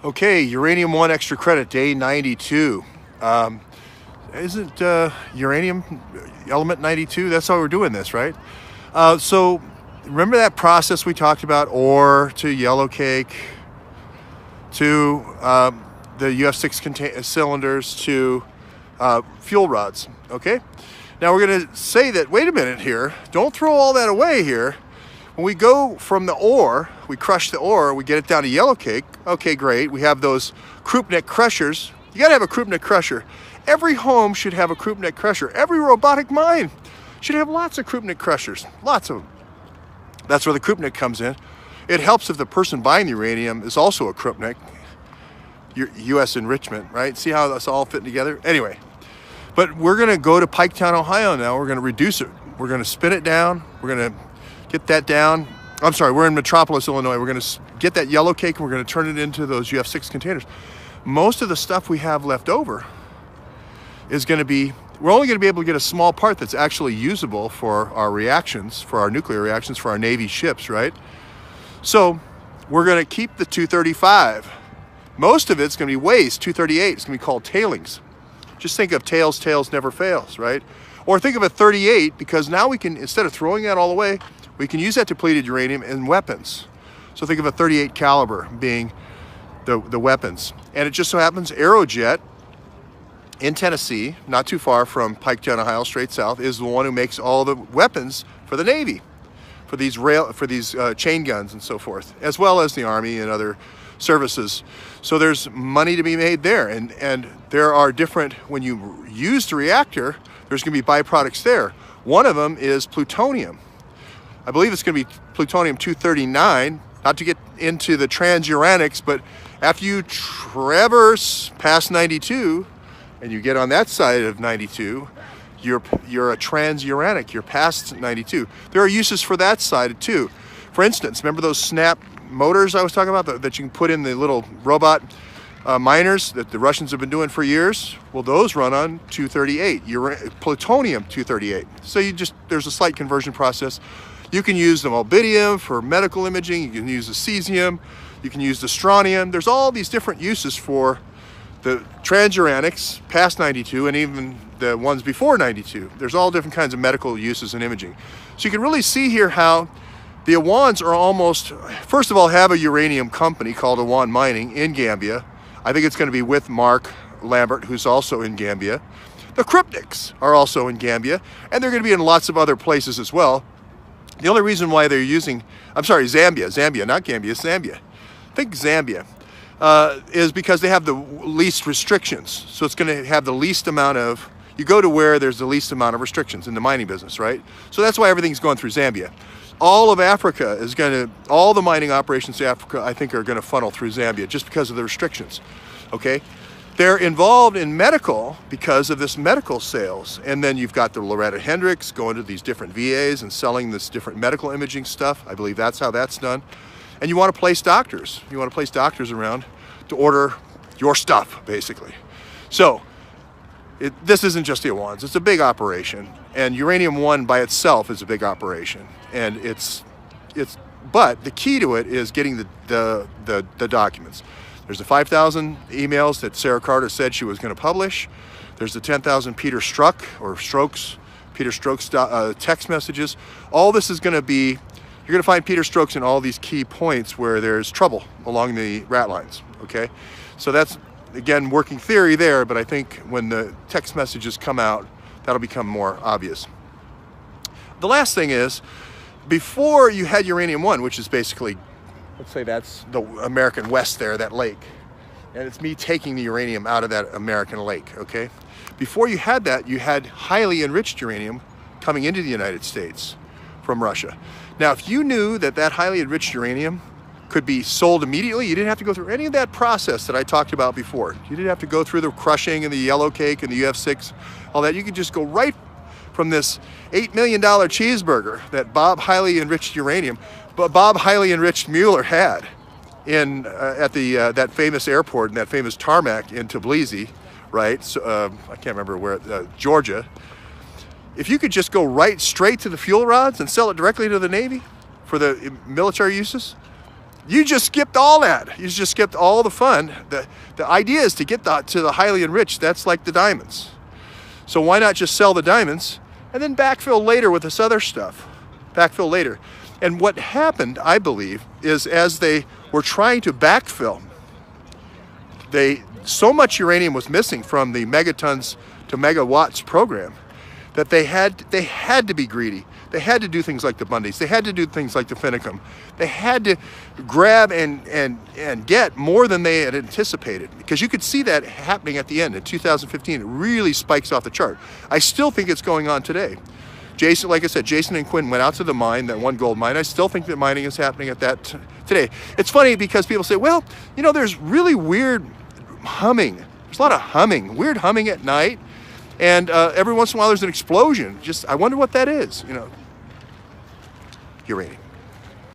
Okay, Uranium 1 extra credit, day 92. Isn't uranium element 92? That's how we're doing this, right? So remember that process we talked about, ore to yellow cake, to the UF6 cylinders, to fuel rods, okay? Now we're gonna say that, wait a minute here, don't throw all that away here. When we go from the ore, we crush the ore, we get it down to yellow cake. Okay, great. We have those croup neck crushers. You gotta have a croup neck crusher. Every home should have a croup neck crusher. Every robotic mine should have lots of croup neck crushers, lots of them. That's where the croup neck comes in. It helps if the person buying the uranium is also a croup neck. U.S. enrichment, right? See how that's all fitting together? Anyway, but we're gonna go to Piketown, Ohio now. We're gonna reduce it. We're gonna spin it down. We're gonna get that down. I'm sorry, we're in Metropolis, Illinois. We're gonna get that yellow cake and we're gonna turn it into those UF6 containers. Most of the stuff we have left over is gonna be, we're only gonna be able to get a small part that's actually usable for our reactions, for our nuclear reactions, for our Navy ships, right? So we're gonna keep the 235. Most of it's gonna be waste, 238. It's gonna be called tailings. Just think of tails never fails, right? Or think of a 38, because now we can, instead of throwing that all away, we can use that depleted uranium in weapons. So think of a 38 caliber being the weapons. And it just so happens Aerojet in Tennessee, not too far from Piketown, Ohio, straight south, is the one who makes all the weapons for the Navy, for these chain guns and so forth, as well as the Army and other services. So there's money to be made there. And there are different, when you use the reactor, there's gonna be byproducts there. One of them is plutonium. I believe it's gonna be plutonium-239, not to get into the transuranics, but after you traverse past 92 and you get on that side of 92, you're a transuranic, you're past 92. There are uses for that side too. For instance, remember those snap motors I was talking about that you can put in the little robot miners that the Russians have been doing for years? Well, those run on 238, plutonium-238. So there's a slight conversion process. You can use the molybdenum for medical imaging, you can use the cesium, you can use the strontium. There's all these different uses for the transuranics past 92 and even the ones before 92. There's all different kinds of medical uses in imaging. So you can really see here how the Awans are almost, first of all, have a uranium company called Awan Mining in Gambia. I think it's going to be with Mark Lambert, who's also in Gambia. The Cryptics are also in Gambia, and they're going to be in lots of other places as well. The only reason why they're using, I'm sorry, Zambia, not Gambia, Zambia. Think Zambia, is because they have the least restrictions. So it's going to have the least amount of, you go to where there's the least amount of restrictions in the mining business, right? So that's why everything's going through Zambia. All of Africa is all the mining operations in Africa, I think, are going to funnel through Zambia just because of the restrictions, okay? They're involved in medical because of this medical sales. And then you've got the Loretta Hendricks going to these different VAs and selling this different medical imaging stuff. I believe that's how that's done. And you want to place doctors. You want to place doctors around to order your stuff, basically. So this isn't just the Awans, it's a big operation. And Uranium 1 by itself is a big operation. And but the key to it is getting the documents. There's the 5,000 emails that Sarah Carter said she was going to publish. There's the 10,000 Peter Strokes text messages. All this is going to be, you're going to find Peter Strokes in all these key points where there's trouble along the rat lines, okay? So that's, again, working theory there, but I think when the text messages come out, that'll become more obvious. The last thing is, before you had Uranium 1, which is basically, let's say that's the American West there, that lake. And it's me taking the uranium out of that American lake, okay? Before you had that, you had highly enriched uranium coming into the United States from Russia. Now, if you knew that that highly enriched uranium could be sold immediately, you didn't have to go through any of that process that I talked about before. You didn't have to go through the crushing and the yellow cake and the UF6, all that. You could just go right from this $8 million cheeseburger that Bob highly enriched Mueller had in at that famous airport and that famous tarmac in Tbilisi, right? So, I can't remember where, Georgia. If you could just go right straight to the fuel rods and sell it directly to the Navy for the military uses, You just skipped all that. You just skipped all the fun. The idea is to get to the highly enriched. That's like the diamonds. So why not just sell the diamonds and then backfill later with this other stuff? Backfill later. And what happened, I believe, is as they were trying to backfill, so much uranium was missing from the megatons to megawatts program that they had to be greedy. They had to do things like the Bundys. They had to do things like the Finicum. They had to grab and get more than they had anticipated, because you could see that happening at the end in 2015. It really spikes off the chart. I still think it's going on today. Jason, like I said, Jason and Quinn went out to the mine, that one gold mine. I still think that mining is happening at that today. It's funny because people say, well, you know, there's really weird humming. There's a lot of humming, weird humming at night. And every once in a while there's an explosion. I wonder what that is, you know. Uranium.